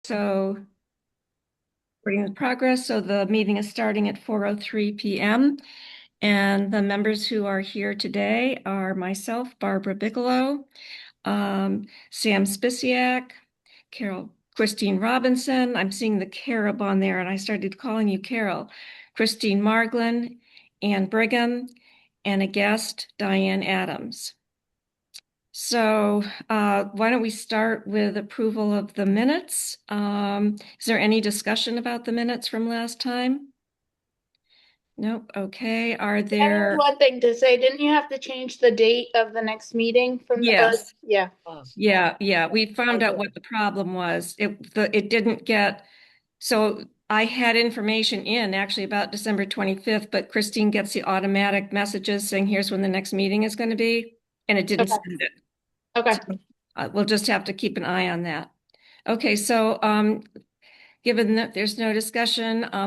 So recording in progress. So the meeting is starting at 4:03 p.m. And the members who are here today are myself, Barbara Bigelow, Sam Spisiak, Christine Robinson. I'm seeing the Carib on there, and I started calling you Carol. Christine Marglin, Ann Brigham, and a guest, Diane Adams. So why don't we start with approval of the minutes? Is there any discussion about the minutes from last time? Nope. Okay. Are I have there? one thing to say. Didn't you have to change the date of the next meeting from the, Yes. yeah. Yeah. We found out Okay. what the problem was. It didn't get, so I had information in actually about December 25th, but Christine gets the automatic messages saying, here's when the next meeting is going to be, and it didn't Okay. send it. Okay. So we'll just have to keep an eye on that. Okay, so given that there's no discussion, I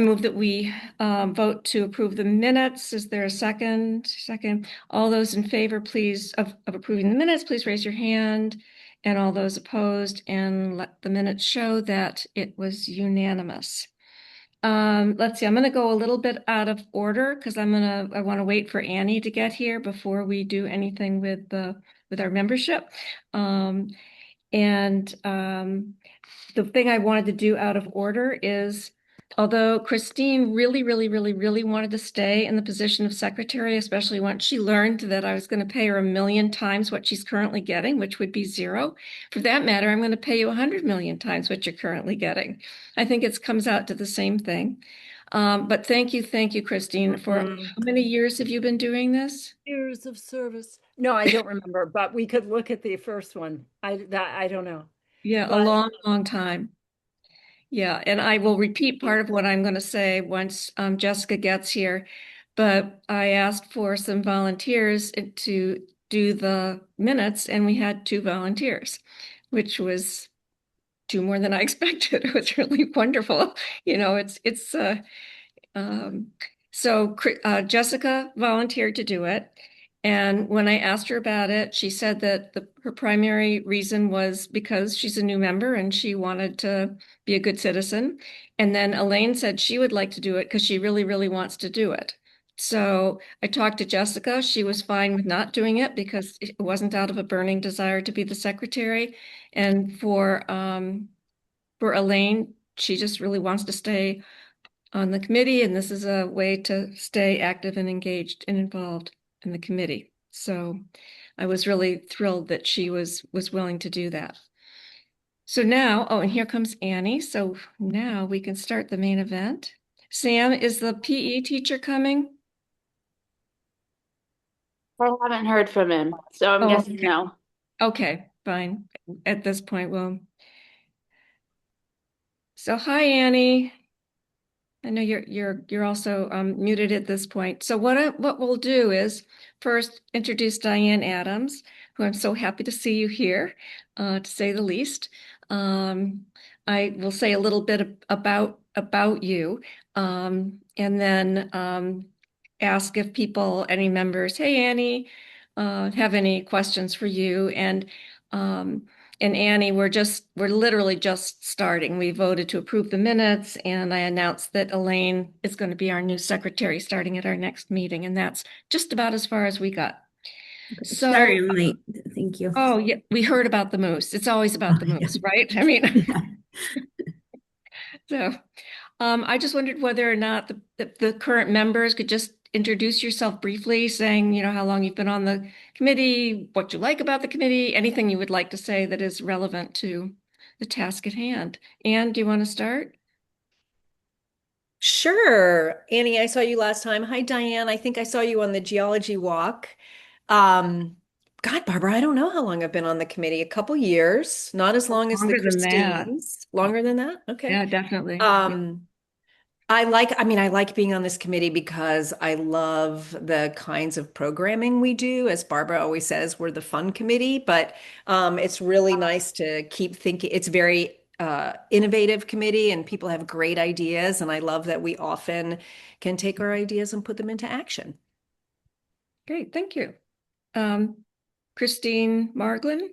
move that we vote to approve the minutes. Is there a second? Second. All those in favor, please, of approving the minutes, please raise your hand. And all those opposed, and let the minutes show that it was unanimous. Let's see, I'm going to go a little bit out of order because I want to wait for Annie to get here before we do anything with our membership. And the thing I wanted to do out of order is, although Christine really wanted to stay in the position of secretary, especially once she learned that I was going to pay her 1,000,000 times what she's currently getting, which would be zero. For that matter, I'm going to pay you 100,000,000 times what you're currently getting. I think it comes out to the same thing. But thank you, Christine. For how many years have you been doing this? Years of service. No, I don't remember, but we could look at the first one. I don't know. Yeah, a But long time. Yeah, and I will repeat part of what I'm going to say once Jessica gets here. But I asked for some volunteers to do the minutes, and we had 2 volunteers, which was 2 more than I expected. It was really wonderful. It's um, so Jessica volunteered to do it. And when I asked her about it, she said that her primary reason was because she's a new member and she wanted to be a good citizen. And then Elaine said she would like to do it because she really wants to do it. So I talked to Jessica. She was fine with not doing it because it wasn't out of a burning desire to be the secretary. And for Elaine, she just really wants to stay on the committee, and this is a way to stay active and engaged and involved in the committee. So I was really thrilled that she was willing to do that. So now, oh, and here comes Annie. So now we can start the main event. Sam, is the PE teacher coming? I haven't heard from him, so I'm Oh, guessing no. okay, fine. At this point, well, so hi, Annie. I know you're also muted at this point. So what we'll do is first introduce Diane Adams, who I'm so happy to see you here, to say the least. Um, I will say a little bit about you, and then ask if any members, hey Annie, have any questions for you. Um, and Annie, we're literally just starting. We voted to approve the minutes, and I announced that Elaine is going to be our new secretary starting at our next meeting, and that's just about as far as we got. Sorry, So, I'm late. Thank you. oh yeah, we heard about the moose. It's always about the Yeah. moose, right? I mean, Yeah. so I just wondered whether or not the current members could just introduce yourself briefly, saying, how long you've been on the committee, what you like about the committee, anything you would like to say that is relevant to the task at hand. Anne, do you want to start? sure. Annie, I saw you last time. Hi, Diane. I think I saw you on the geology walk. Um, God, Barbara, I don't know how long I've been on the committee. A couple years, not as long as the Longer than that. Christines. Longer than that? Okay. Yeah, definitely. Yeah. Um, I like being on this committee because I love the kinds of programming we do. As Barbara always says, we're the fun committee, but it's really nice to keep thinking. It's very innovative committee and people have great ideas. And I love that we often can take our ideas and put them into action. Great, thank you. Christine Marglin?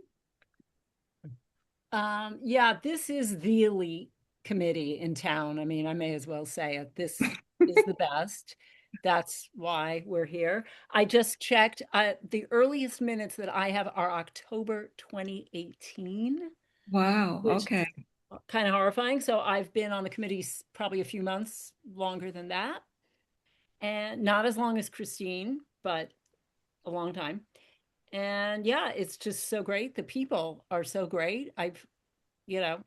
Yeah, this is the elite committee in town. I mean, I may as well say it. This is the best. That's why we're here. I just checked, the earliest minutes that I have are October 2018, Wow. which Okay. is kind of horrifying. So I've been on the committee probably a few months longer than that. And not as long as Christine, but a long time. And yeah, it's just so great. The people are so great. You know,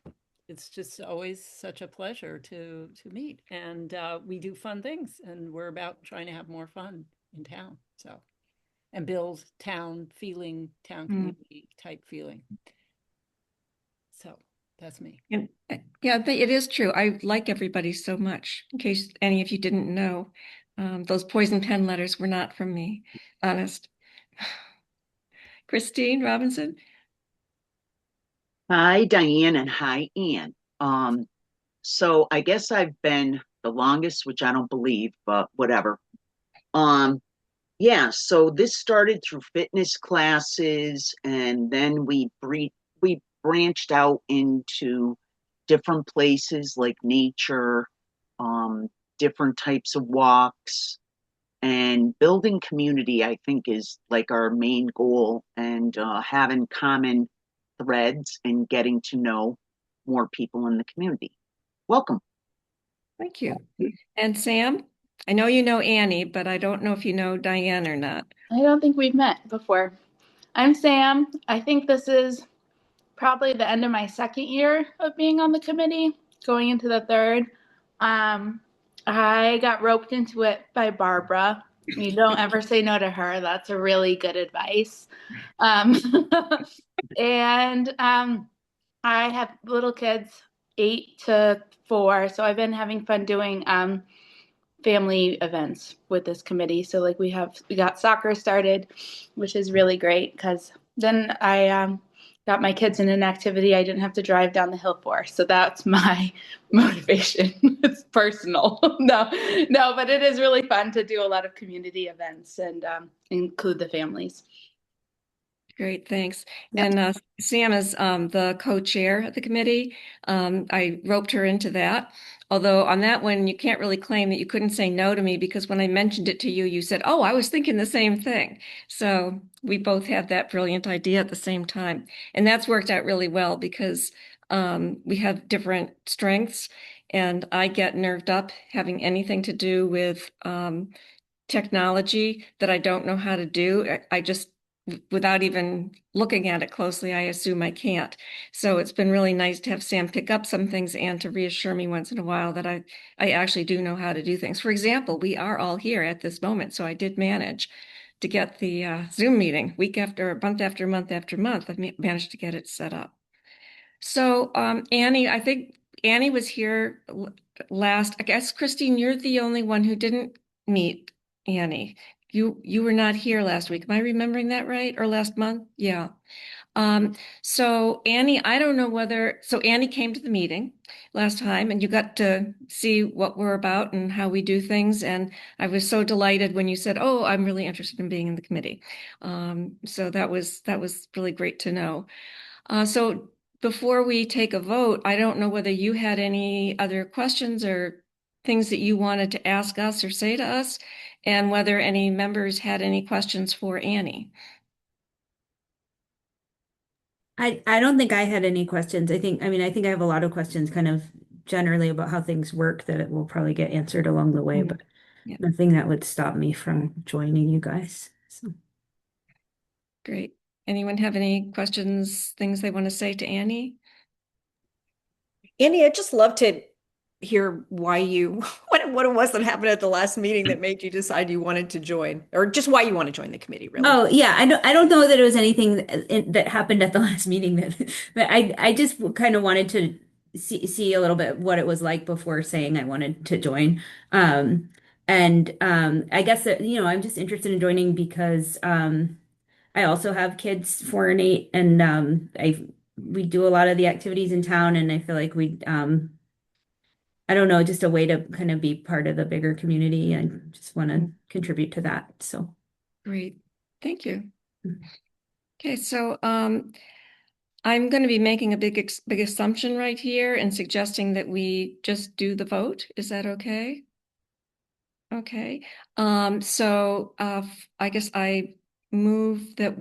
it's just always such a pleasure to meet. And we do fun things, and we're about trying to have more fun in town. So, and build town feeling, town community type feeling. So that's me. And yeah, it is true. I like everybody so much. In case any of you didn't know, those poison pen letters were not from me, honest. Christine Robinson. Hi, Diane, and hi, Ann. So I guess I've been the longest, which I don't believe, but whatever. Um, yeah, so this started through fitness classes, and then we branched out into different places like nature, different types of walks, and building community, I think, is like our main goal, and having common threads and getting to know more people in the community. Welcome. Thank you. And Sam, I know you know Annie, but I don't know if you know Diane or not. I don't think we've met before. I'm Sam. I think this is probably the end of my second year of being on the committee, going into the third. I got roped into it by Barbara. You don't ever say no to her. That's a really good advice. Um, and I have little kids, 8 to 4, so I've been having fun doing family events with this committee. So like we got soccer started, which is really great because then I got my kids in an activity I didn't have to drive down the hill for. So that's my motivation. It's personal. No, but it is really fun to do a lot of community events and include the families. Great, thanks. Yep. And Sam is the co-chair of the committee. I roped her into that. Although on that one, you can't really claim that you couldn't say no to me because when I mentioned it to you, you said, "Oh, I was thinking the same thing." So we both had that brilliant idea at the same time. And that's worked out really well because we have different strengths. And I get nerved up having anything to do with technology that I don't know how to do. I just without even looking at it closely, I assume I can't. So it's been really nice to have Sam pick up some things and to reassure me once in a while that I actually do know how to do things. For example, we are all here at this moment, so I did manage to get the Zoom meeting week after month after month after month. I've managed to get it set up. So Annie, I think Annie was here last. I guess Christine, you're the only one who didn't meet Annie. You were not here last week. Am I remembering that right? Or last month? Yeah. So Annie, I don't know so Annie came to the meeting last time and you got to see what we're about and how we do things. And I was so delighted when you said, "Oh, I'm really interested in being in the committee." So that was really great to know. So before we take a vote, I don't know whether you had any other questions or things that you wanted to ask us or say to us, and whether any members had any questions for Annie. I don't think I had any questions. I think I have a lot of questions kind of generally about how things work that it will probably get answered along the way, but Yeah. nothing that would stop me from joining you guys. So. Great. Anyone have any questions, things they want to say to Annie? Andy, I'd just love to hear why what it was that happened at the last meeting that made you decide you wanted to join, or just why you want to join the committee, really. Oh yeah, I don't know that it was anything that happened at the last meeting but I just kind of wanted to see a little bit what it was like before saying I wanted to join. I guess that I'm just interested in joining because I also have kids 4 and 8, and we do a lot of the activities in town, and I feel like I don't know, just a way to kind of be part of the bigger community. I just want to contribute to that. So Great. Thank you. Mhm. Okay, so I'm going to be making a big assumption right here and suggesting that we just do the vote. Is that okay? Okay. I guess I move that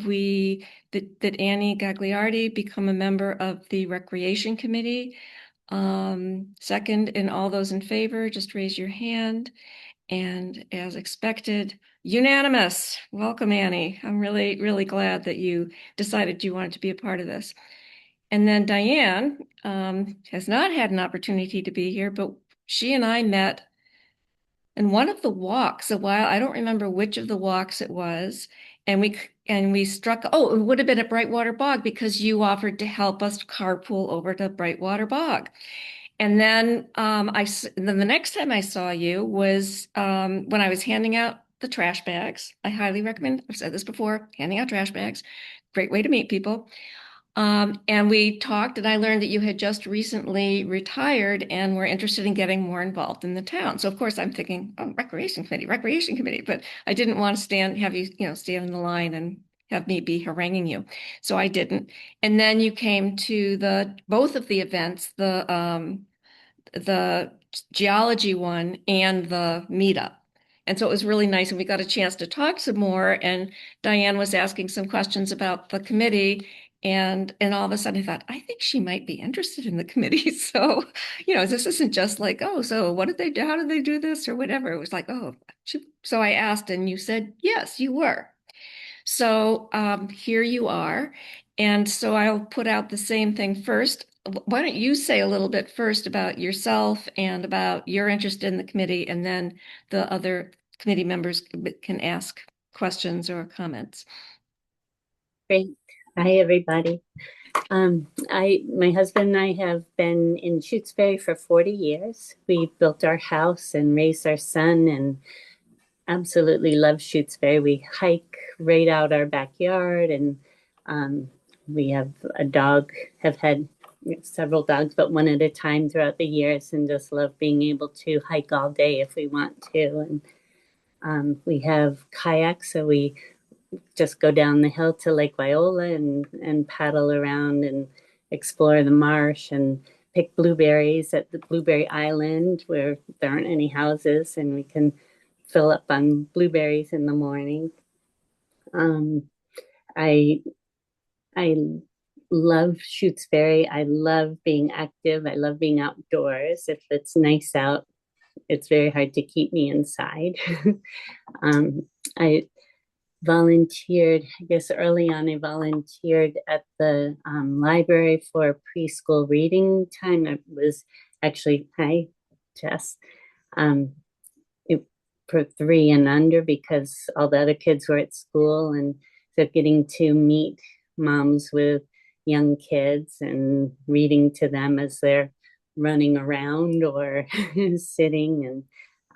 Annie Gagliardi become a member of the Recreation Committee. Second, and all those in favor, just raise your hand. And as expected, unanimous. Welcome, Annie. I'm really, really glad that you decided you wanted to be a part of this. And then Diane has not had an opportunity to be here, but she and I met in one of the walks a while. I don't remember which of the walks it was. And we struck, oh, it would have been at Brightwater Bog because you offered to help us carpool over to Brightwater Bog. And then then the next time I saw you was when I was handing out the trash bags. I highly recommend, I've said this before, handing out trash bags. Great way to meet people. And we talked, and I learned that you had just recently retired and were interested in getting more involved in the town. So of course I'm thinking, oh, recreation committee, but I didn't want to have you, stand in the line and have me be haranguing you. So I didn't. And then you came to both of the events, the geology one and the meetup. And so it was really nice. And we got a chance to talk some more. And Diane was asking some questions about the committee. And all of a sudden I thought, I think she might be interested in the committee. So, this isn't just like, oh, so what did they do? How did they do this or whatever? It was like, oh, so I asked and you said, yes, you were. So here you are. And so I'll put out the same thing first. Why don't you say a little bit first about yourself and about your interest in the committee, and then the other committee members can ask questions or comments. Great. Hi, everybody. My husband and I have been in Shutesbury for 40 years. We built our house and raised our son and absolutely love Shutesbury. We hike right out our backyard, and we have a dog, have had several dogs, but one at a time throughout the years, and just love being able to hike all day if we want to. And we have kayaks, so we just go down the hill to Lake Viola and paddle around and explore the marsh and pick blueberries at the Blueberry Island where there aren't any houses, and we can fill up on blueberries in the morning. I love Shutesbury. I love being active. I love being outdoors. If it's nice out, it's very hard to keep me inside. I volunteered, I guess early on, I volunteered at the library for preschool reading time. It was actually, hi, Jess, for 3 and under because all the other kids were at school. And so getting to meet moms with young kids and reading to them as they're running around or sitting.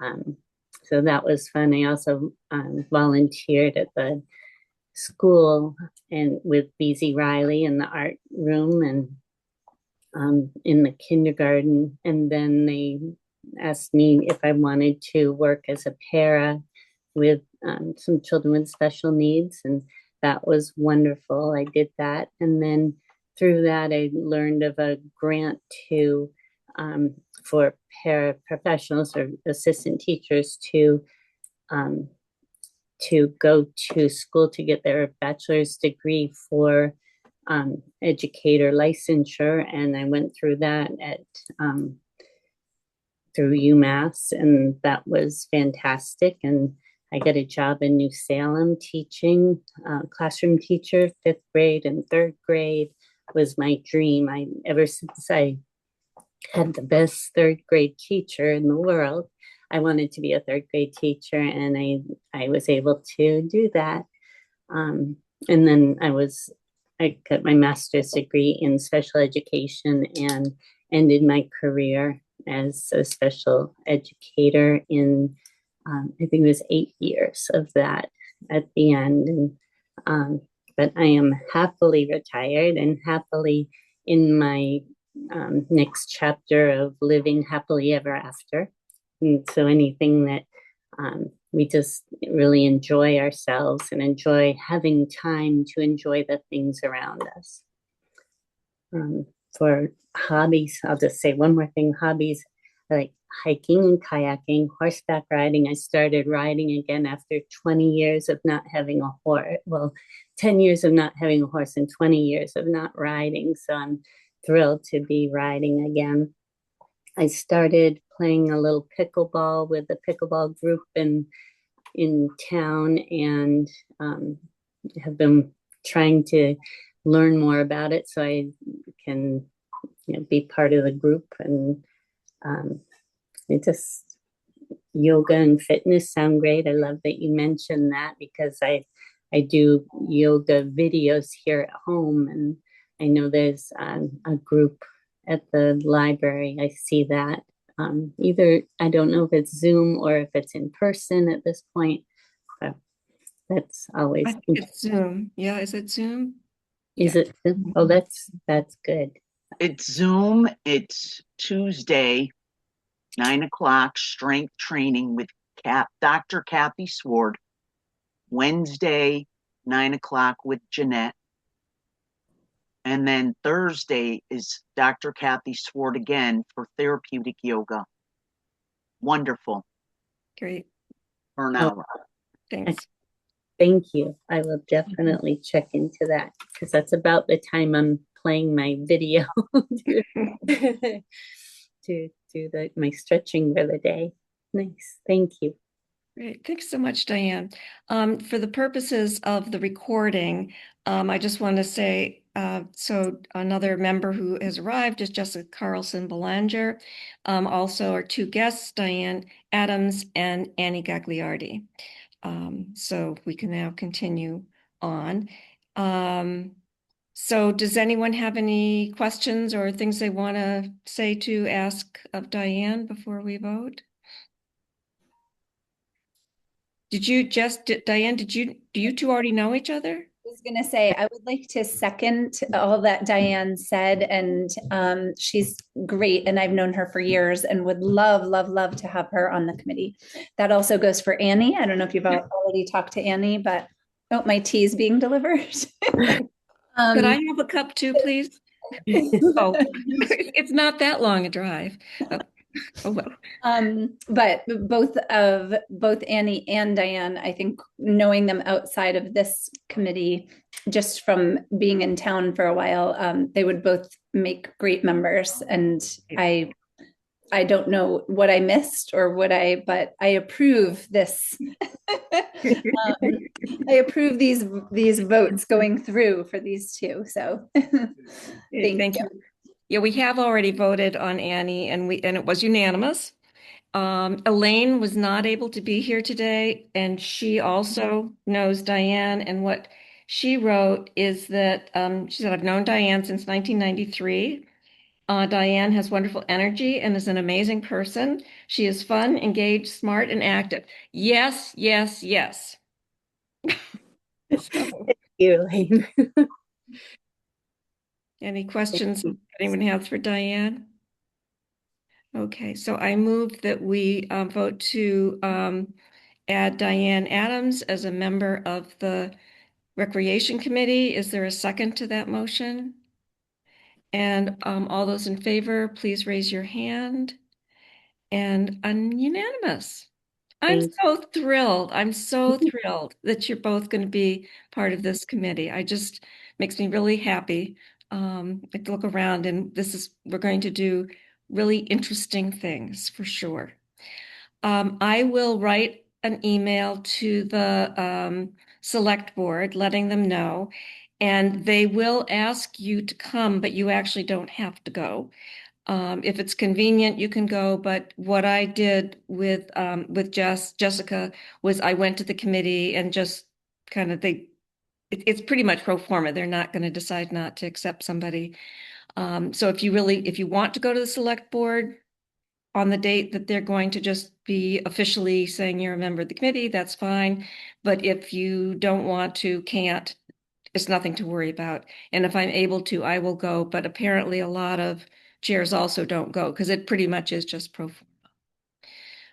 And so that was fun. I also volunteered at the school and with BZ Riley in the art room and in the kindergarten. And then they asked me if I wanted to work as a para with some children with special needs. And that was wonderful. I did that. And then through that, I learned of a grant for paraprofessionals or assistant teachers to go to school to get their bachelor's degree for educator licensure. And I went through that through UMass, and that was fantastic. And I got a job in New Salem teaching, classroom teacher, 5th grade and 3rd grade was my dream. Ever since I had the best 3rd grade teacher in the world, I wanted to be a 3rd grade teacher, and I was able to do that. And then I got my master's degree in special education and ended my career as a special educator in, I think it was 8 years of that at the end. And, but I am happily retired and happily in my next chapter of living happily ever after. And so anything that we just really enjoy ourselves and enjoy having time to enjoy the things around us. For hobbies, I'll just say one more thing. Hobbies, I like hiking and kayaking, horseback riding. I started riding again after 20 years of not having a horse. Well, 10 years of not having a horse and 20 years of not riding. So I'm thrilled to be riding again. I started playing a little pickleball with a pickleball group in town, and have been trying to learn more about it so I can, be part of the group. And it just, yoga and fitness sound great. I love that you mentioned that, because I do yoga videos here at home, and I know there's a group at the library. I see that either, I don't know if it's Zoom or if it's in person at this point, but that's always, I think it's Zoom. Yeah, is it Zoom? is Yeah. it? Oh, that's good. It's Zoom. It's Tuesday, 9 o'clock, strength training with Dr. Kathy Sword. Wednesday, 9 o'clock with Jeanette. And then Thursday is Dr. Kathy Sword again for therapeutic yoga. Wonderful. Great. For an Oh. hour. Thanks. Thank you. I will definitely check into that, because that's about the time I'm playing my video to do my stretching for the day. Nice. Thank you. Great. Thanks so much, Diane. For the purposes of the recording, I just want to say, so another member who has arrived is Jessica Carlson Belanger. Also our two guests, Diane Adams and Annie Gagliardi. So we can now continue on. So does anyone have any questions or things they want to say to ask of Diane before we vote? Diane, do you two already know each other? I was going to say, I would like to second all that Diane said, and she's great, and I've known her for years and would love, love, love to have her on the committee. That also goes for Annie. I don't know if you've already talked to Annie, but oh, my tea is being delivered. Could I have a cup too, please? Oh, it's not that long a drive. Oh well. But both Annie and Diane, I think knowing them outside of this committee, just from being in town for a while, they would both make great members. And I don't know what I missed or but I approve this. I approve these votes going through for these two. So thank you. Yeah, we have already voted on Annie, and it was unanimous. Elaine was not able to be here today, and she also knows Diane. And what she wrote is that she said, I've known Diane since 1993. Diane has wonderful energy and is an amazing person. She is fun, engaged, smart, and active. Yes, yes, yes. Thank you, Elaine. Any questions anyone has for Diane? Okay, so I move that we vote to add Diane Adams as a member of the Recreation Committee. Is there a second to that motion? And all those in favor, please raise your hand. And unanimous. I'm so thrilled. I'm so thrilled that you're both going to be part of this committee. I just makes me really happy. I look around, and we're going to do really interesting things for sure. I will write an email to the select board letting them know, and they will ask you to come, but you actually don't have to go. If it's convenient, you can go. But what I did with Jessica was I went to the committee and just kind of it's pretty much pro forma. They're not going to decide not to accept somebody. So if you want to go to the select board on the date that they're going to just be officially saying you're a member of the committee, that's fine. But if you don't want to, can't, it's nothing to worry about. And if I'm able to, I will go. But apparently a lot of chairs also don't go because it pretty much is just pro forma.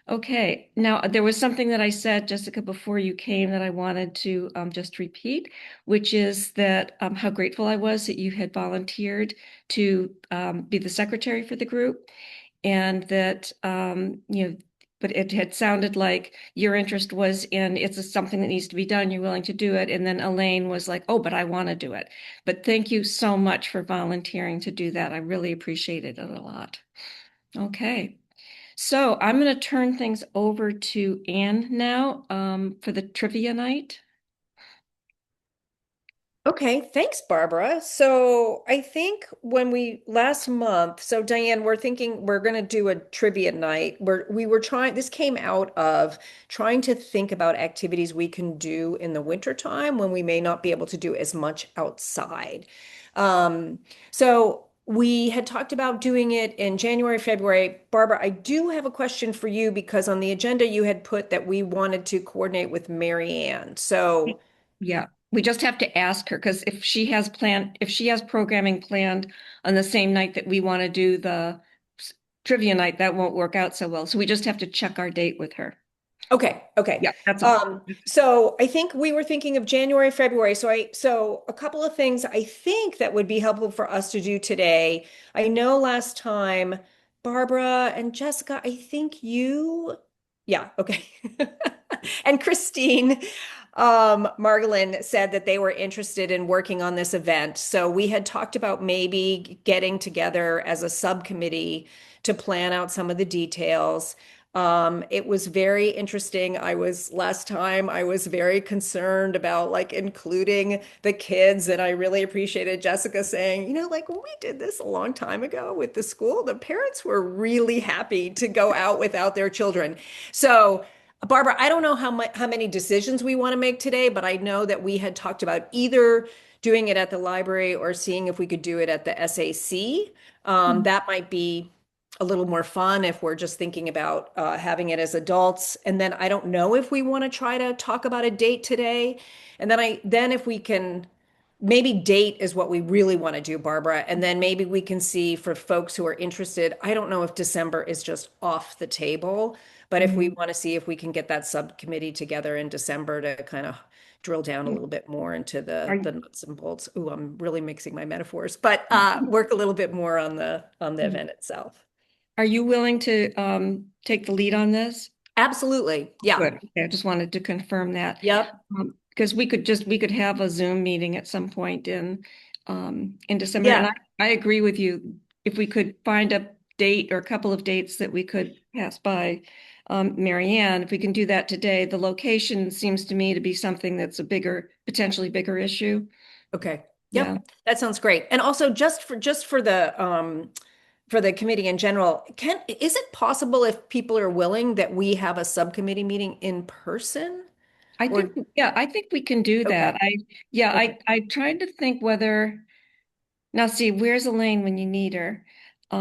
Okay, now there was something that I said, Jessica, before you came that I wanted to just repeat, which is that how grateful I was that you had volunteered to be the secretary for the group, and that but it had sounded like your interest was in something that needs to be done. You're willing to do it, and then Elaine was like, "Oh, but I want to do it." But thank you so much for volunteering to do that. I really appreciated it a lot. Okay. So I'm going to turn things over to Anne now for the trivia night. Okay, thanks, Barbara. So I think when last month, so Diane, we're thinking we're going to do a trivia night where we were trying, this came out of trying to think about activities we can do in the wintertime when we may not be able to do as much outside. Um, so we had talked about doing it in January, February. Barbara, I do have a question for you because on the agenda you had put that we wanted to coordinate with Mary Ann. So Yeah, we just have to ask her because if she has programming planned on the same night that we want to do the trivia night, that won't work out so well. So we just have to check our date with her. okay, okay. Yeah, that's all. So I think we were thinking of January, February. So a couple of things I think that would be helpful for us to do today. I know last time, Barbara and Jessica, I think yeah, okay. And Christine, Margolin said that they were interested in working on this event. So we had talked about maybe getting together as a subcommittee to plan out some of the details. It was very interesting. Last time I was very concerned about like including the kids, and I really appreciated Jessica saying, like when we did this a long time ago with the school, the parents were really happy to go out without their children. So, Barbara, I don't know how many decisions we want to make today, but I know that we had talked about either doing it at the library or seeing if we could do it at the SAC. That might be a little more fun if we're just thinking about having it as adults. And then I don't know if we want to try to talk about a date today. And then if we can, maybe date is what we really want to do, Barbara. And then maybe we can see for folks who are interested. I don't know if December is just off the table, but if we want to see if we can get that subcommittee together in December to kind of drill down a little bit more into the nuts and bolts. Ooh, I'm really mixing my metaphors, but work a little bit more on the event itself. Are you willing to take the lead on this? Absolutely. Yeah. Good. Okay, I just wanted to confirm that. Yep. Because we could have a Zoom meeting at some point in December. Yeah. And I agree with you. If we could find a date or a couple of dates that we could pass by Mary Ann, if we can do that today, the location seems to me to be something that's potentially bigger issue. Okay. Yep. Yeah. That sounds great. And also just for the committee in general, is it possible if people are willing that we have a subcommittee meeting in person? I think we can do that. Okay. I tried to think now see, where's Elaine when you need her? I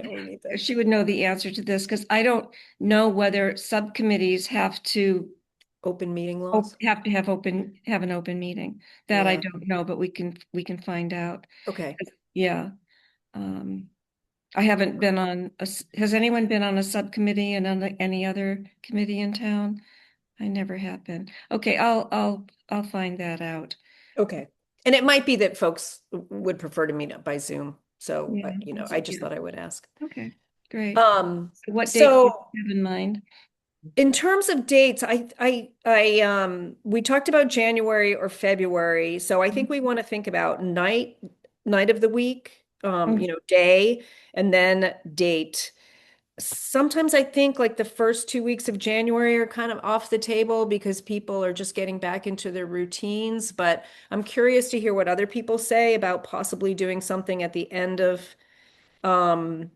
know we need that. She would know the answer to this because I don't know whether subcommittees have to Open meeting laws? have an open meeting. That I Yeah. don't know, but we can find out. Okay. Yeah. I haven't been has anyone been on a subcommittee and on any other committee in town? I never have been. Okay, I'll find that out. Okay. And it might be that folks would prefer to meet up by Zoom. So, Yeah, I just thought I would ask. Okay, great. What date do So you have in mind? in terms of dates, we talked about January or February. So I think we want to think about night of the week, day, and then date. Sometimes I think like the first 2 weeks of January are kind of off the table because people are just getting back into their routines. But I'm curious to hear what other people say about possibly doing something at the end of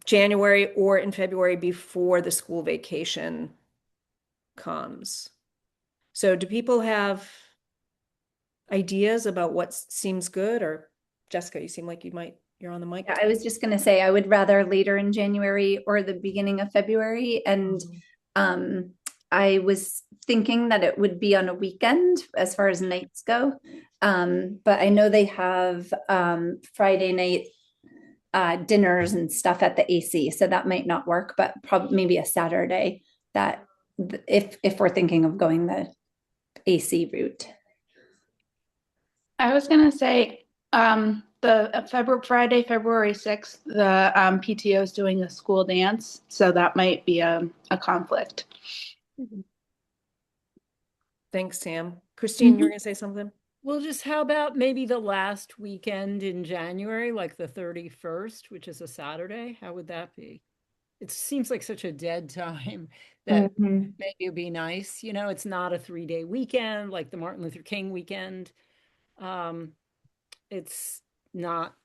January or in February before the school vacation comes. So do people have ideas about what seems good? Or Jessica, you seem like you're on the mic. Yeah, I was just going to say I would rather later in January or the beginning of February. And I was thinking that it would be on a weekend as far as nights go. But I know they have Friday night dinners and stuff at the AC, so that might not work, but probably maybe a Saturday that if we're thinking of going the AC route. I was gonna say, the Friday, February 6th, the PTO is doing a school dance, so that might be a conflict. Thanks, Sam. Christine, you were Mhm. gonna say something? Well, just how about maybe the last weekend in January, like the 31st, which is a Saturday? How would that be? It seems like such a dead time that Mhm. maybe it'd be nice. You know, it's not a 3-day weekend like the Martin Luther King weekend. It's not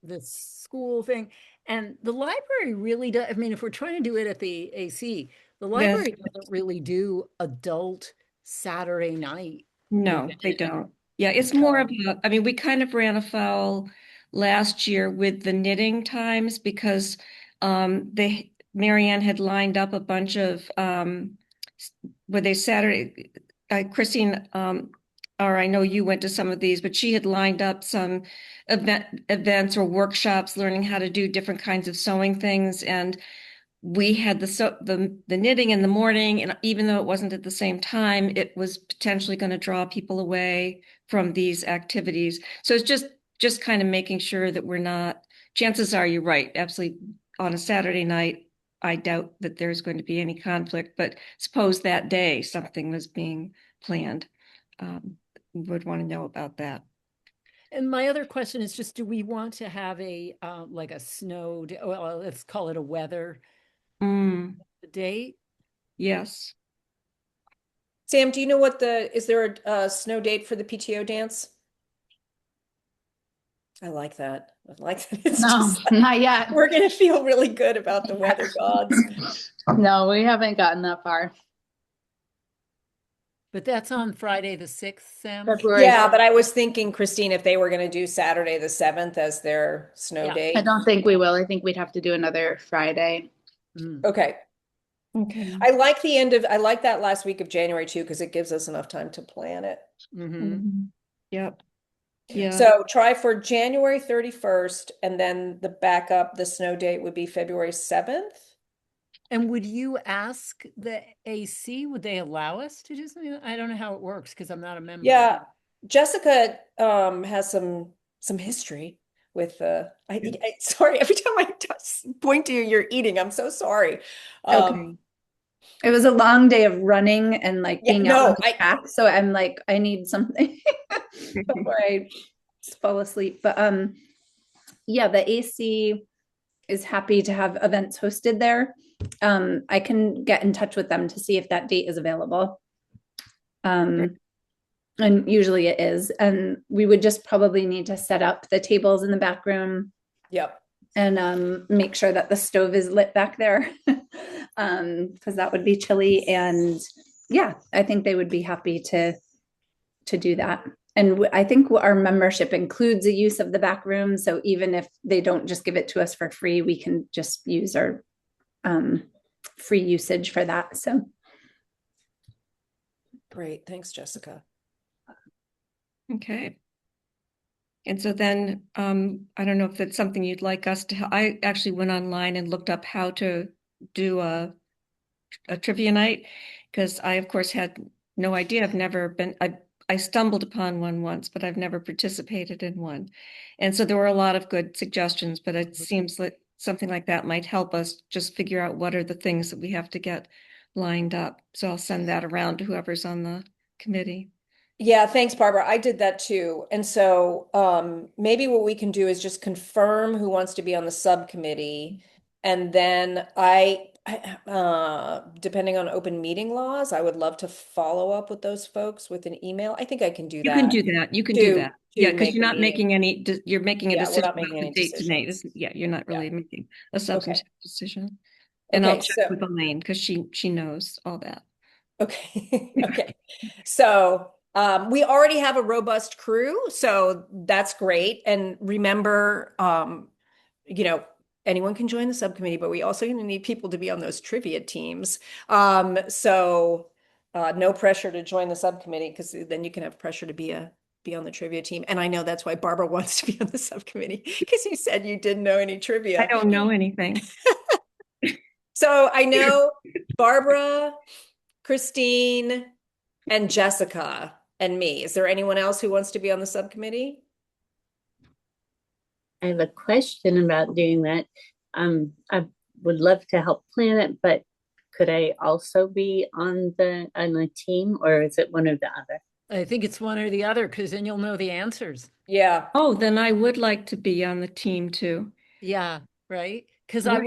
this school thing. And the library really does, I mean, if we're trying to do it at the AC, the Yes. library doesn't really do adult Saturday night No, they event. don't. Yeah, it's more of Um, a, I mean, we kind of ran afoul last year with the knitting times because Marianne had lined up a bunch of were they Saturday Christine or I know you went to some of these, but she had lined up some events or workshops learning how to do different kinds of sewing things, and we had the knitting in the morning, and even though it wasn't at the same time, it was potentially going to draw people away from these activities. So it's just kind of making sure that we're not, chances are you're right, absolutely on a Saturday night, I doubt that there's going to be any conflict, but suppose that day something was being planned. We would want to know about that. And my other question is just, do we want to have a like a snow day? Well, let's call it a weather Mm, date. yes. Sam, do you know is there a snow date for the PTO dance? I like that. I like that. It's No, just not yet. we're gonna feel really good about the weather gods. No, we haven't gotten that far. But that's on Friday the 6th, Sam. February Yeah, 6th. but I was thinking, Christine, if they were gonna do Saturday the 7th as their snow Yeah. I date. don't think we will. I think we'd have to do another Friday. Mm. Okay. Okay. I like that last week of January too, because it gives us enough time to plan it. Mhm. Mhm. Yep. Yeah. So try for January 31st, and then the backup, the snow date would be February 7th. And would you ask the AC, would they allow us to do something? I don't know how it works because I'm not a member. Yeah, Jessica has some history with sorry, every time I point to you, you're eating. I'm so sorry. Okay. It was a long day of running and like Yeah, being out no, on the track, so I'm like, I need something before I fall asleep. But yeah, the AC is happy to have events hosted there. I can get in touch with them to see if that date is available. And usually it is. And we would just probably need to set up the tables in the back room Yep. and make sure that the stove is lit back there. Because that would be chilly. And yeah, I think they would be happy to do that. And I think our membership includes the use of the back room. So even if they don't just give it to us for free, we can just use our free usage for that. So Great. Thanks, Jessica. Okay. And so then, I don't know if that's something you'd like us to, I actually went online and looked up how to do a trivia night, because I, of course, had no idea. I've never been, I stumbled upon one once, but I've never participated in one. And so there were a lot of good suggestions, but it seems like something like that might help us just figure out what are the things that we have to get lined up. So I'll send that around to whoever's on the committee. Yeah, thanks, Barbara. I did that too. And so maybe what we can do is just confirm who wants to be on the subcommittee. And then depending on open meeting laws, I would love to follow up with those folks with an email. I think I can do You can that. do that. You can do that. Yeah, because make you're a not meeting. making any, you're making a Yeah, we're decision not about making the any date tonight. decisions. Yeah, you're not really making a substantive decision. And Okay, I'll check so with Elaine because she knows all that. okay. Okay. So we already have a robust crew, so that's great. And remember, anyone can join the subcommittee, but we also going to need people to be on those trivia teams. So no pressure to join the subcommittee, because then you can have pressure to be be on the trivia team. And I know that's why Barbara wants to be on the subcommittee, because you said you didn't know any trivia. I don't know anything. So I know Barbara, Christine, and Jessica and me. Is there anyone else who wants to be on the subcommittee? I have a question about doing that. I would love to help plan it, but could I also be on the team, or is it one or the other? I think it's one or the other, because then you'll know the answers. Yeah. Oh, then I would like to be on the team too. Yeah, right? Because I Right.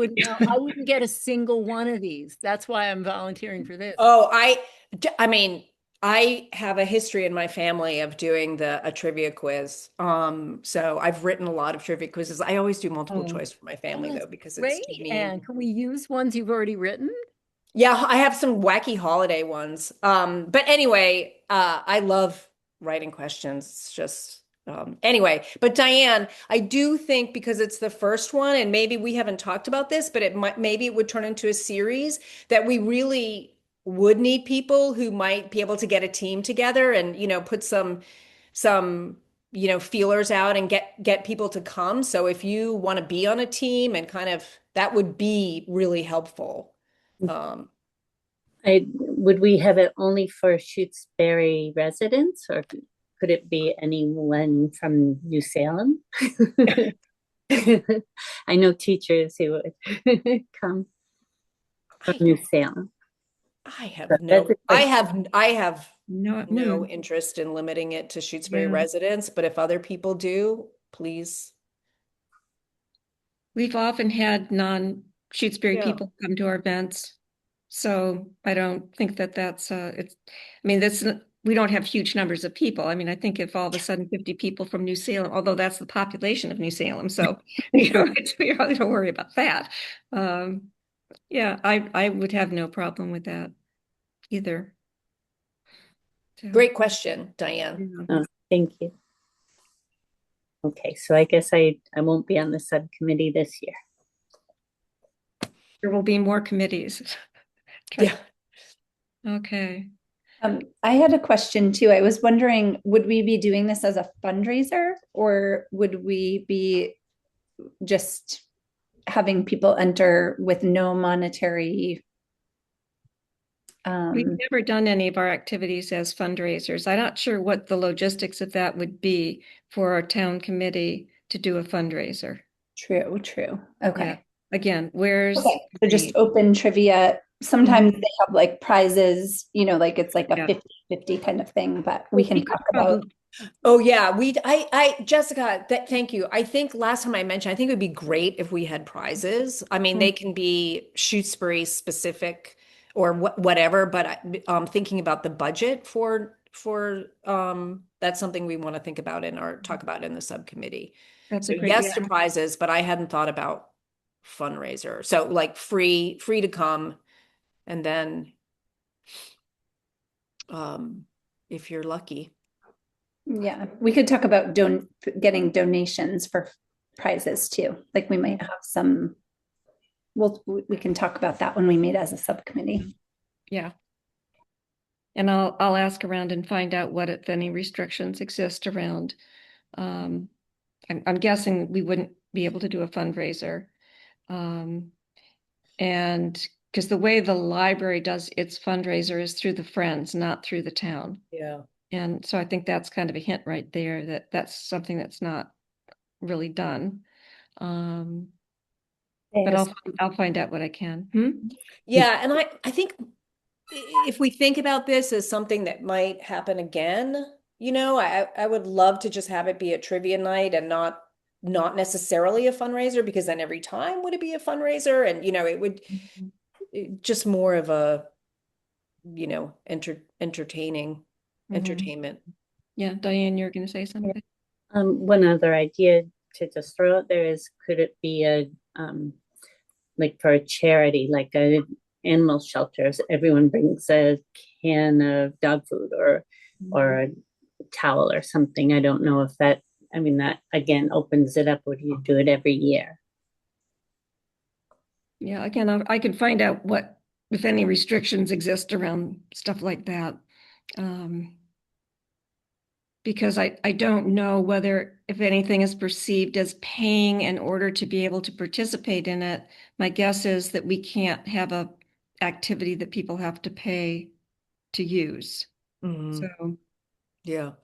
wouldn't get a single one of these. That's why I'm volunteering for this. Oh, I mean, I have a history in my family of doing a trivia quiz. So I've written a lot of trivia quizzes. I always do multiple Oh. choice for my family that's though, because it's Great. too mean. And can we use ones you've already written? Yeah, I have some wacky holiday ones. But anyway, I love writing questions. It's just anyway, but Diane, I do think because it's the first one, and maybe we haven't talked about this, but maybe it would turn into a series that we really would need people who might be able to get a team together and, put some feelers out and get people to come. So if you want to be on a team and kind of that would be really helpful. Would we have it only for Shutesbury residents, or could it be anyone from New Salem? I know teachers who would come from New Salem. I have But no, that's a I question. have No, no interest in limiting it to Shutesbury Yeah. residents, but if other people do, please. We've often had non-Shutesbury Yeah. people come to our events. So I don't think that's it's, I mean, we don't have huge numbers of people. I mean, I think if all of a sudden 50 people from New Salem, although that's the population of New Salem, so we really don't worry about that. Yeah, I would have no problem with that either. So, Great question, Diane. yeah. Oh, thank you. Okay, so I guess I won't be on the subcommittee this year. There will be more committees. Yeah. Okay. I had a question too. I was wondering, would we be doing this as a fundraiser, or would we be just having people enter with no monetary? We've never done any of our activities as fundraisers. I'm not sure what the logistics of that would be for our town committee to do a fundraiser. True. Okay. Yeah. Again, where's Okay. So just the- open trivia. Sometimes they have like prizes, like it's like a Yeah. 50-50 kind of thing, but we can could talk about. Oh yeah, Jessica, Thank you. I think last time I mentioned, I think it would be great if we had prizes. I mean, they can be Shutesbury specific or whatever, but thinking about the budget for that's something we want to think about talk about in the subcommittee. That's So a great. yes to prizes, but I hadn't thought about fundraiser. So like free to come, and then if you're lucky. Yeah, we could talk about getting donations for prizes too. Like we might have some. We can talk about that when we meet as a subcommittee. Yeah. And I'll ask around and find out what, if any, restrictions exist around. I'm guessing we wouldn't be able to do a fundraiser. And because the way the library does its fundraiser is through the Friends, not through the town. Yeah. And so I think that's kind of a hint right there that that's something that's not really done. But I'll find out what I can. Yeah, and I think if we think about this as something that might happen again, I would love to just have it be a trivia night and not necessarily a fundraiser, because then every time would it be a fundraiser, and it would just more of a entertainment. Yeah, Diane, you're going to say something? One other idea to just throw out there is, could it be a like for a charity, like a animal shelters, everyone brings a can of dog food or a towel or something. I don't know if that again opens it up. Would you do it every year? Yeah, again, I can find out what, if any, restrictions exist around stuff like that. because I don't know whether if anything is perceived as paying in order to be able to participate in it. My guess is that we can't have a activity that people have to pay to use. Mhm. So Yeah.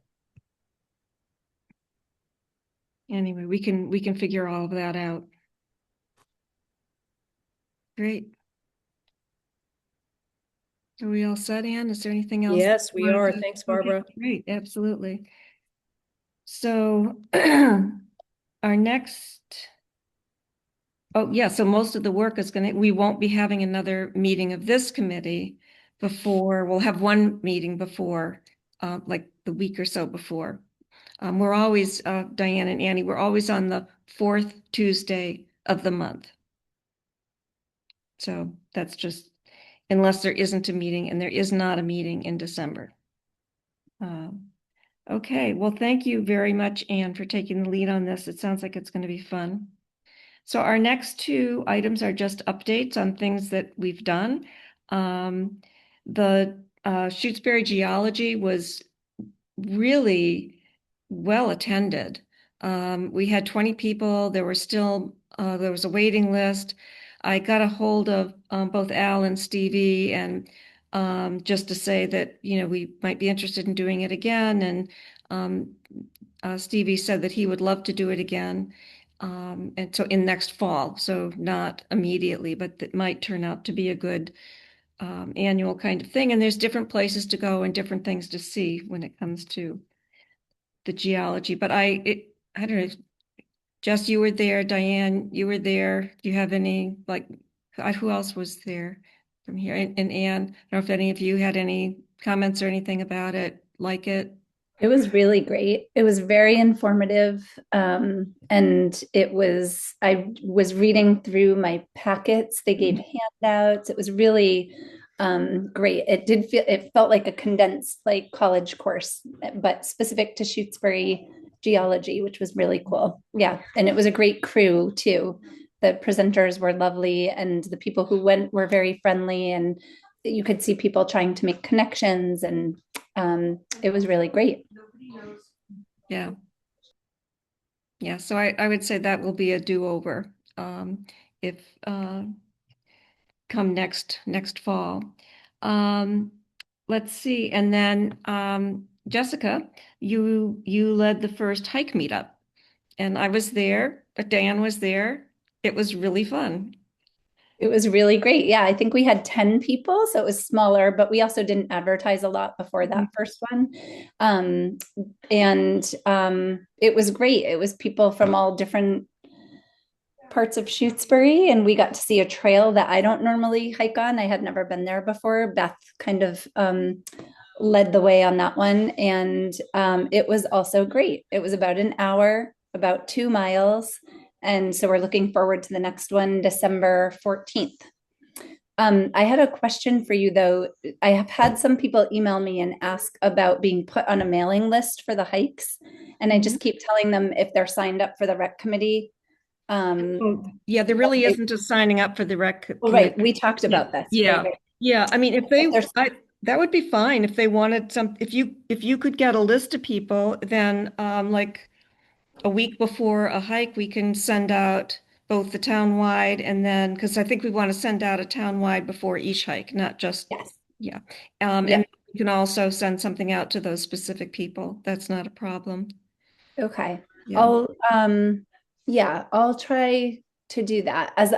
anyway, we can figure all of that out. Great. Are we all set, Ann? Is there anything else? Yes, we you wanted are. to- Thanks, Okay, Barbara. great, absolutely. So our next, oh yeah, so most of the work is we won't be having another meeting of this committee before, we'll have one meeting before, like the week or so before. We're always, Diane and Annie, we're always on the fourth Tuesday of the month. So that's just, unless there isn't a meeting, and there is not a meeting in December. Okay, well, thank you very much, Anne, for taking the lead on this. It sounds like it's going to be fun. So our next two items are just updates on things that we've done. The Shutesbury Geology was really well attended. We had 20 people. There was a waiting list. I got a hold of both Al and Stevie, and just to say that, we might be interested in doing it again. And Stevie said that he would love to do it again. And so in next fall, so not immediately, but that might turn out to be a good annual kind of thing. And there's different places to go and different things to see when it comes to the geology. But I don't know, Jess, you were there, Diane, you were there. Do you have any, who else was there from here? And Anne, I don't know if any of you had any comments or anything about it, like it. It was really great. It was very informative. And I was reading through my packets. They gave handouts. It was really great. It felt like a condensed like college course, but specific to Shutesbury geology, which was really cool. Yeah. And it was a great crew too. The presenters were lovely, and the people who went were very friendly, and you could see people trying to make connections, and it was really great. Yeah. Yeah, so I would say that will be a do-over if come next fall. Let's see, and then Jessica, you led the first hike meetup, and I was there, but Dan was there. It was really fun. It was really great. Yeah, I think we had 10 people, so it was smaller, but we also didn't advertise a lot before that first one. It was great. It was people from all different parts of Shutesbury, and we got to see a trail that I don't normally hike on. I had never been there before. Beth kind of led the way on that one, and it was also great. It was about an hour, about 2 miles. And so we're looking forward to the next one, December 14th. I had a question for you, though. I have had some people email me and ask about being put on a mailing list for the hikes. And I just keep telling them if they're signed up for the rec committee. Yeah, there really isn't a signing up for the rec. Right. We talked about this. Yeah. Right. Yeah. I mean, that would be fine if they wanted if you could get a list of people, then like a week before a hike, we can send out both the town-wide and then, because I think we want to send out a town-wide before each hike, not just, Yes. yeah. And we can also send something out to those specific people. That's not a problem. Okay. Yeah. I'll try to do that. As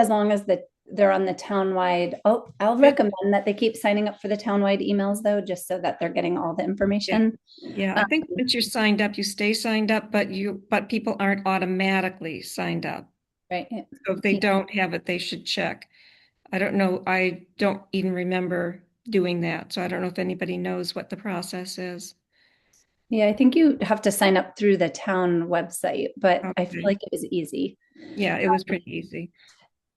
long as they're on the townwide. I'll recommend that they keep signing up for the townwide emails, though, just so that they're getting all the information. Yeah, I think once you're signed up, you stay signed up, but people aren't automatically signed up. Right. So if they don't have it, they should check. I don't know. I don't even remember doing that. So I don't know if anybody knows what the process is. Yeah, I think you have to sign up through the town website, but I feel Okay. like it was easy. Yeah, it was pretty easy.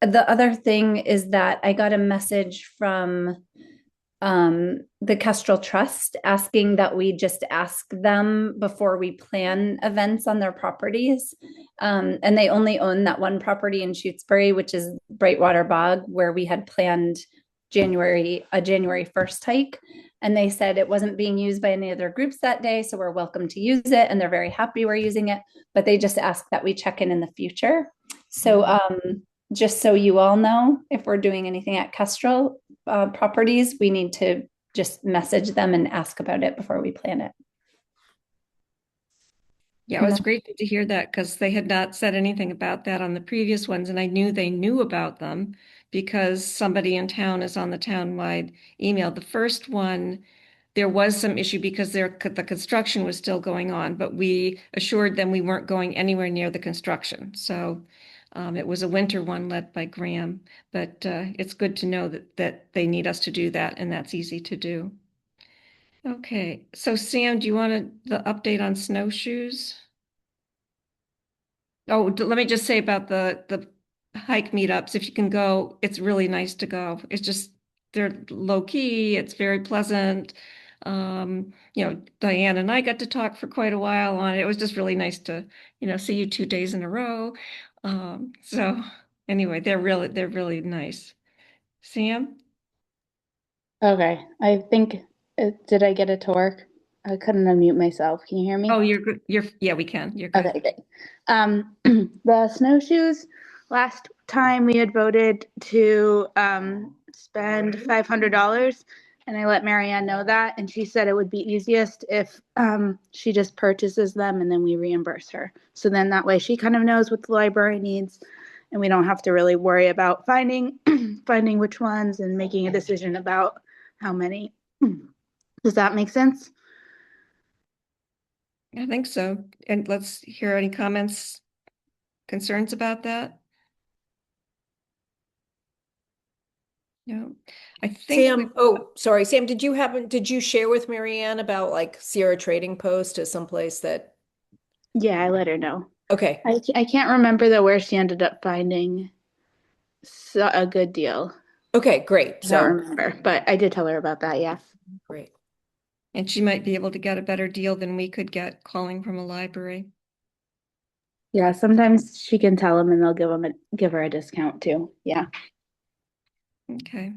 The other thing is that I got a message from the Kestrel Trust asking that we just ask them before we plan events on their properties. And they only own that one property in Shutesbury, which is Brightwater Bog, where we had planned a January 1st hike. and they said it wasn't being used by any other groups that day, so we're welcome to use it, and they're very happy we're using it, but they just asked that we check in the future. So just so you all know, if we're doing anything at Kestrel properties, we need to just message them and ask about it before we plan it. Yeah, it was great to hear that because they had not said anything about that on the previous ones, and I knew they knew about them because somebody in town is on the townwide email. The first one, there was some issue because the construction was still going on, but we assured them we weren't going anywhere near the construction. So it was a winter one led by Graham, but it's good to know that they need us to do that, and that's easy to do. Okay, so Sam, do you want the update on snowshoes? Oh, let me just say about the hike meetups. If you can go, it's really nice to go. It's just they're low key. It's very pleasant. Diane and I got to talk for quite a while on it. It was just really nice to, see you 2 days in a row. So anyway, they're really nice. Sam? Okay, I think, did I get it to work? I couldn't unmute myself. Can you hear me? Oh, you're good. Yeah, we can. You're good. Okay, great. The snowshoes, last time we had voted to spend $500, and I let Marianne know that, and she said it would be easiest if she just purchases them and then we reimburse her. So then that way she kind of knows what the library needs, and we don't have to really worry about finding which ones and making a decision about how many. Does that make sense? I think so. And let's hear any comments, concerns about that. No, I think Sam, sorry, Sam, did you share with Marianne about like Sierra Trading Post as someplace that? Yeah, I let her know. Okay. I can't remember though where she ended up finding a good deal. Okay, great. I don't remember, but I did tell her about that. Yeah. Great. And she might be able to get a better deal than we could get calling from a library. Yeah, sometimes she can tell them and they'll give her a discount too. Yeah. Okay.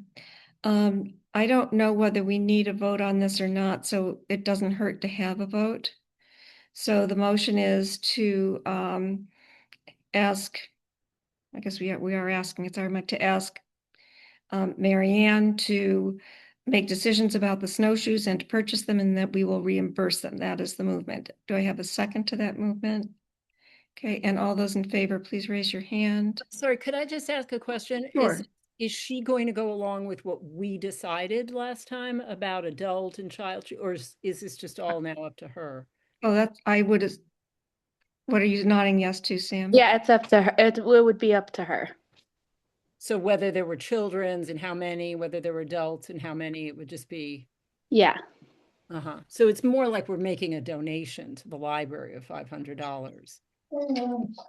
I don't know whether we need a vote on this or not, so it doesn't hurt to have a vote. So the motion is to ask, I guess we are asking, it's our to ask Marianne to make decisions about the snowshoes and to purchase them, and that we will reimburse them. That is the movement. Do I have a second to that movement? Okay, and all those in favor, please raise your hand. Sorry, could I just ask a question? Sure. Is she going to go along with what we decided last time about adult and child, or is this just all now up to her? Oh, what are you nodding yes to, Sam? Yeah, it's up to her. It would be up to her. So whether there were children's and how many, whether there were adults and how many, it would just be. Yeah. So it's more like we're making a donation to the library of $500.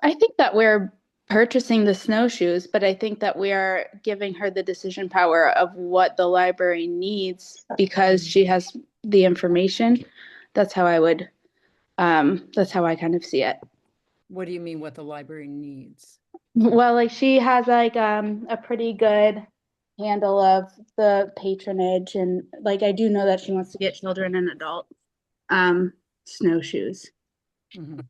I think that we're purchasing the snowshoes, but I think that we are giving her the decision power of what the library needs because she has the information. That's how that's how I kind of see it. What do you mean what the library needs? Well, like she has like a pretty good handle of the patronage, and like I do know that she wants to get children and adult snowshoes. Mm-hmm.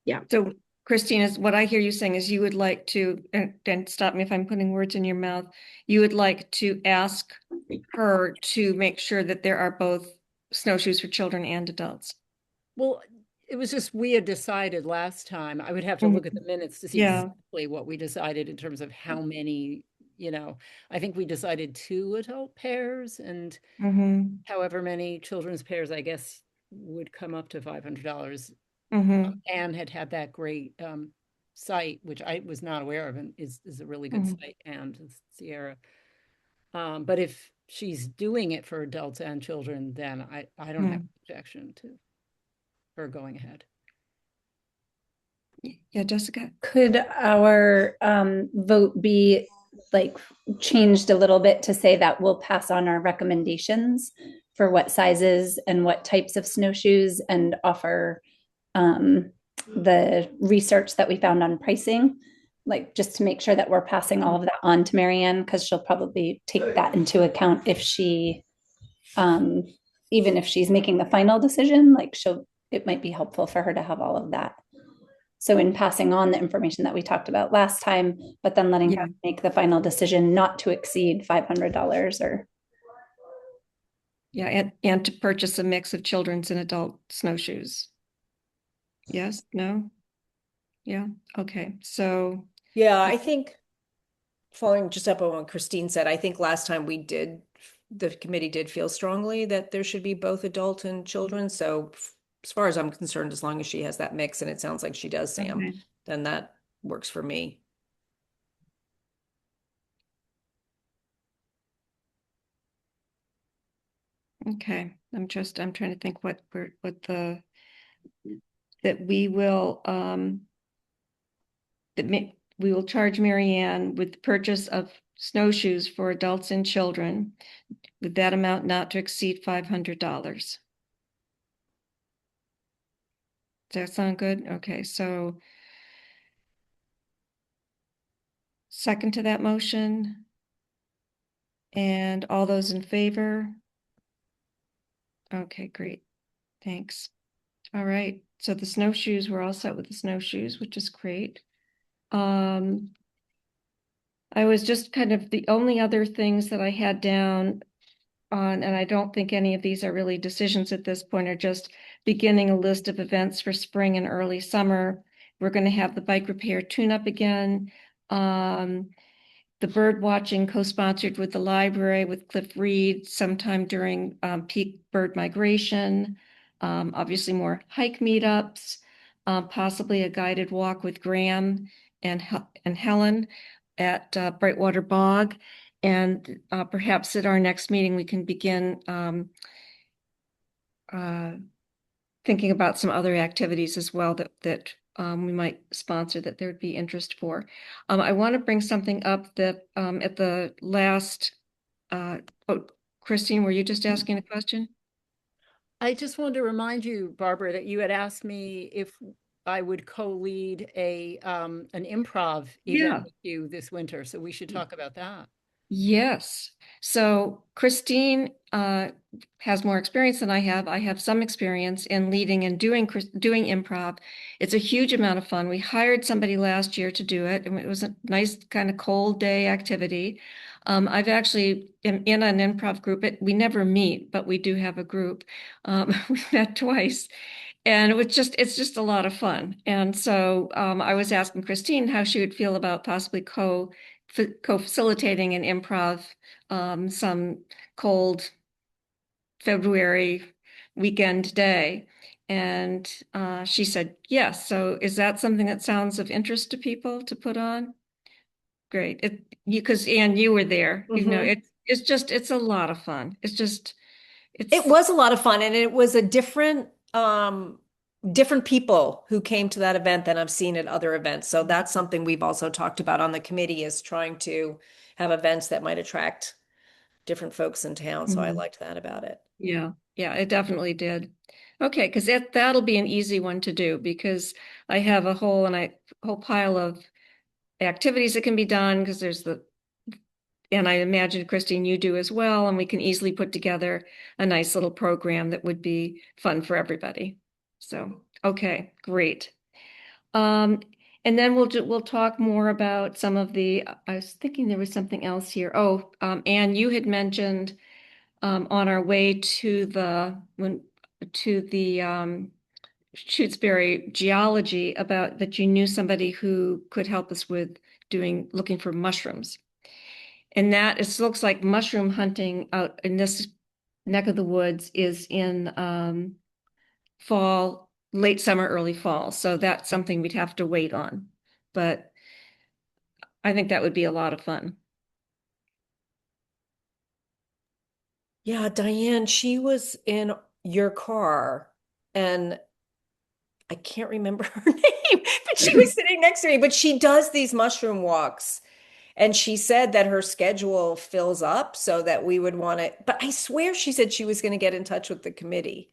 Yeah. So Christine, is what I hear you saying is you would like to, and stop me if I'm putting words in your mouth, you would like to ask her to make sure that there are both snowshoes for children and adults. Well, it was just we had decided last time. I would have to look at the minutes to see exactly what we decided in terms of how many, I think we decided 2 adult pairs and however many children's pairs, I guess, would come up to $500. Anne had that great site, which I was not aware of, and is a really good site, and Sierra. But if she's doing it for adults and children, then I don't have an objection to her going ahead. Yeah, Jessica. Could our vote be like changed a little bit to say that we'll pass on our recommendations for what sizes and what types of snowshoes and offer the research that we found on pricing, like just to make sure that we're passing all of that on to Marianne, because she'll probably take that into account if she even if she's making the final decision, like it might be helpful for her to have all of that. So in passing on the information that we talked about last time, but then letting Yeah. her make the final decision not to exceed $500 or. Yeah, and to purchase a mix of children's and adult snowshoes. Yes, no? Yeah, okay, so, Yeah, I think following just up on what Christine said, I think last time the committee did feel strongly that there should be both adult and children. So as far as I'm concerned, as long as she has that mix, and it sounds like she does, Sam, okay. then that works for me. Okay, I'm trying to think that we will, we will charge Mary Ann with the purchase of snowshoes for adults and children with that amount not to exceed $500. Does that sound good? Okay, so second to that motion. And all those in favor? Okay, great. Thanks. All right. So the snowshoes, we're all set with the snowshoes, which is great. I was just kind of the only other things that I had down on, and I don't think any of these are really decisions at this point, are just beginning a list of events for spring and early summer. We're going to have the bike repair tune-up again. The bird watching co-sponsored with the library with Cliff Reed sometime during peak bird migration. Obviously more hike meetups, possibly a guided walk with Graham and Helen at Brightwater Bog. And perhaps at our next meeting, we can begin thinking about some other activities as well that we might sponsor that there would be interest for. I want to bring something up that at the last, oh, Christine, were you just asking a question? I just wanted to remind you, Barbara, that you had asked me if I would co-lead an improv Yeah. event with you this winter, so we should talk about that. Yes. So Christine has more experience than I have. I have some experience in leading and doing improv. It's a huge amount of fun. We hired somebody last year to do it, and it was a nice kind of cold day activity. I've actually am in an improv group. We never meet, but we do have a group. We've met twice. And it's just a lot of fun. And so I was asking Christine how she would feel about possibly co-facilitating an improv some cold February weekend day. And she said, yes. So is that something that sounds of interest to people to put on? Great. Because Anne, you were there. You know, it's a lot of fun. It was a lot of fun, and it was a different people who came to that event than I've seen at other events. So that's something we've also talked about on the committee, is trying to have events that might attract different folks in town. So I liked that about it. Yeah, it definitely did. Okay, because that'll be an easy one to do, because I have a whole pile of activities that can be done, because and I imagine, Christine, you do as well, and we can easily put together a nice little program that would be fun for everybody. So, okay, great. And then we'll talk more about some of I was thinking there was something else here. Oh, Anne, you had mentioned on our way to the Shutesbury geology about that you knew somebody who could help us with looking for mushrooms. And that it looks like mushroom hunting out in this neck of the woods is in fall, late summer, early fall. So that's something we'd have to wait on. But I think that would be a lot of fun. Yeah, Diane, she was in your car, and I can't remember her name, but she was sitting next to me. But she does these mushroom walks, and she said that her schedule fills up so that we would want to. But I swear she said she was going to get in touch with the committee.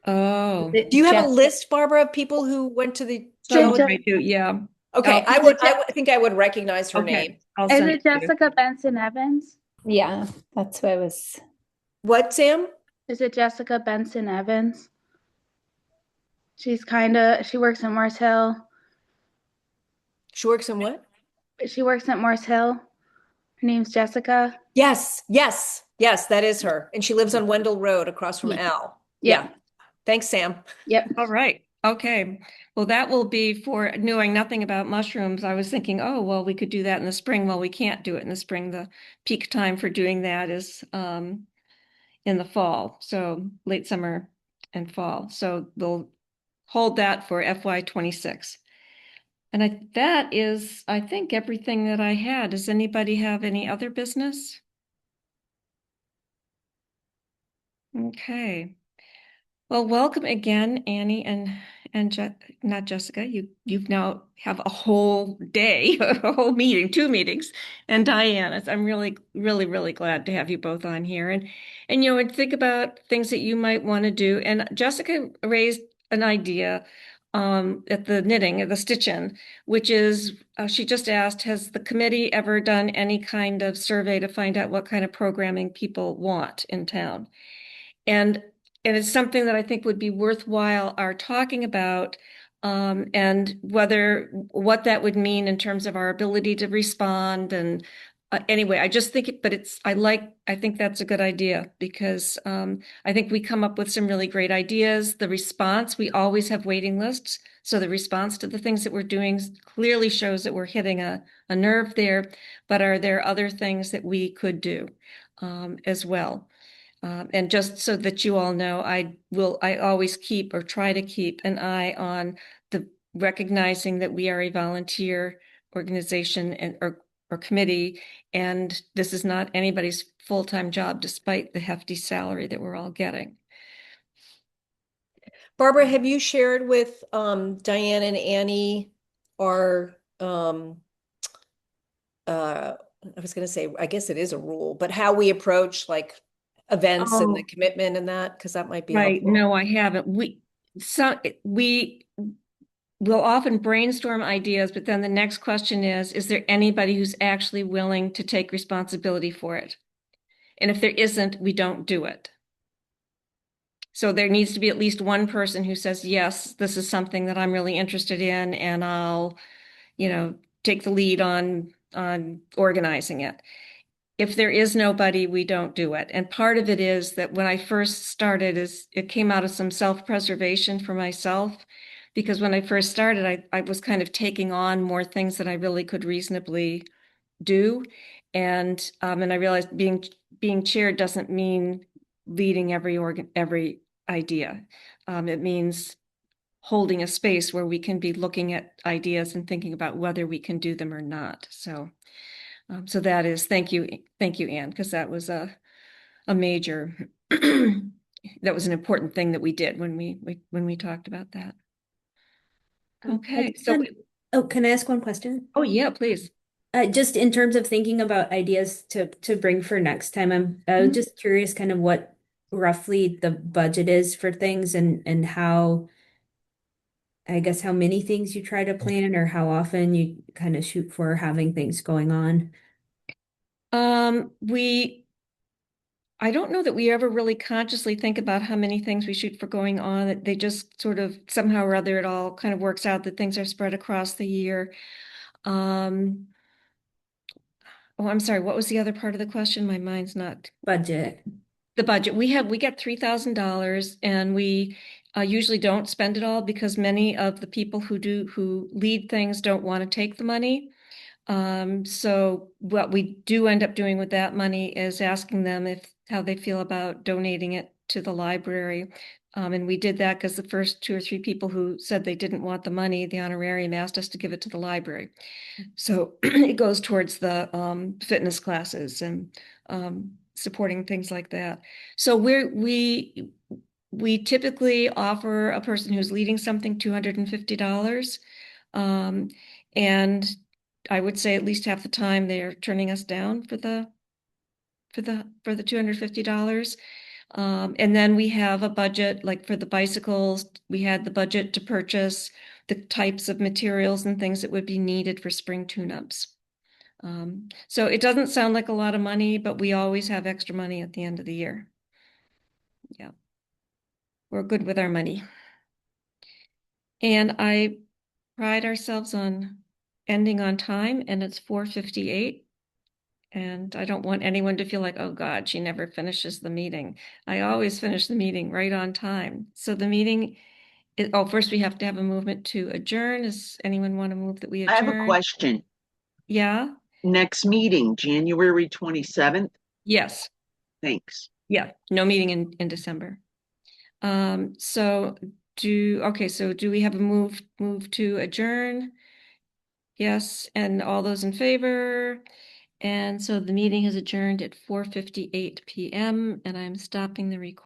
Oh, Do you have a list, Barbara, of people who went to the? I do. Yeah. Okay, I think I would recognize her name. I'll Is send it it to you. Jessica Benson Evans? Yeah, that's what I was What, Sam? Is it Jessica Benson Evans? She works at Morse Hill. She works in what? She works at Morse Hill. Her name's Jessica. Yes, that is her. And she lives on Wendell Road across from Al. Yeah. Yeah. Thanks, Sam. Yep. All right. Okay. Well, that will be for knowing nothing about mushrooms. I was thinking, oh, well, we could do that in the spring. Well, we can't do it in the spring. The peak time for doing that is in the fall, so late summer and fall. So we'll hold that for FY26. And that is, I think, everything that I had. Does anybody have any other business? Okay. Well, welcome again, Annie and not Jessica. You've now have a whole day, a whole meeting, 2 meetings, and Diana. I'm really, really, really glad to have you both on here, and and think about things that you might want to do. And Jessica raised an idea at the knitting, at the stitch-in, which is she just asked, has the committee ever done any kind of survey to find out what kind of programming people want in town? And it's something that I think would be worthwhile our talking about, and what that would mean in terms of our ability to respond. And anyway, I just think I think that's a good idea because I think we come up with some really great ideas. The response, we always have waiting lists. So the response to the things that we're doing clearly shows that we're hitting a nerve there, but are there other things that we could do as well? And just so that you all know, I always keep or try to keep an eye on the recognizing that we are a volunteer organization or committee, and this is not anybody's full-time job, despite the hefty salary that we're all getting. Barbara, have you shared with Diane and Annie our I was going to say, I guess it is a rule, but how we approach like events and the commitment and that, because that might be Right. helpful. No, I haven't. We will often brainstorm ideas, but then the next question is there anybody who's actually willing to take responsibility for it? And if there isn't, we don't do it. So there needs to be at least one person who says, yes, this is something that I'm really interested in, and I'll, take the lead on organizing it. If there is nobody, we don't do it. And part of it is that when I first started, it came out of some self-preservation for myself, because when I first started, I was kind of taking on more things that I really could reasonably do. And I realized being chair doesn't mean leading every idea. It means holding a space where we can be looking at ideas and thinking about whether we can do them or not. So that is, thank you, Anne, because that was a major, that was an important thing that we did when we talked about that. Okay, can I ask one question? Oh yeah, please. Just in terms of thinking about ideas to bring for next time, I'm just curious kind of what roughly the budget is for things and how, I guess, how many things you try to plan or how often you kind of shoot for having things going on. I don't know that we ever really consciously think about how many things we shoot for going on. They just sort of somehow or other, it all kind of works out that things are spread across the year. Oh, I'm sorry. What was the other part of the question? My mind's not. Budget. The budget. We get $3,000, and we usually don't spend it all because many of the people who lead things don't want to take the money. So what we do end up doing with that money is asking them how they feel about donating it to the library. And we did that because the first 2 or 3 people who said they didn't want the money, the honorarium, asked us to give it to the library. So it goes towards the fitness classes and supporting things like that. So we typically offer a person who's leading something $250. And I would say at least half the time they're turning us down for the $250. And then we have a budget, like for the bicycles, we had the budget to purchase the types of materials and things that would be needed for spring tune-ups. So it doesn't sound like a lot of money, but we always have extra money at the end of the year. Yeah. We're good with our money. And I pride ourselves on ending on time, and it's 4:58. And I don't want anyone to feel like, oh God, she never finishes the meeting. I always finish the meeting right on time. So the meeting is, oh, first we have to have a movement to adjourn. Does anyone want to move that we I have a adjourn? question. Yeah? Next meeting, January 27th. Yes. Thanks. Yeah. No meeting in December. So do we have a move to adjourn? Yes, and all those in favor? And so the meeting has adjourned at 4:58 p.m. and I'm stopping the recording.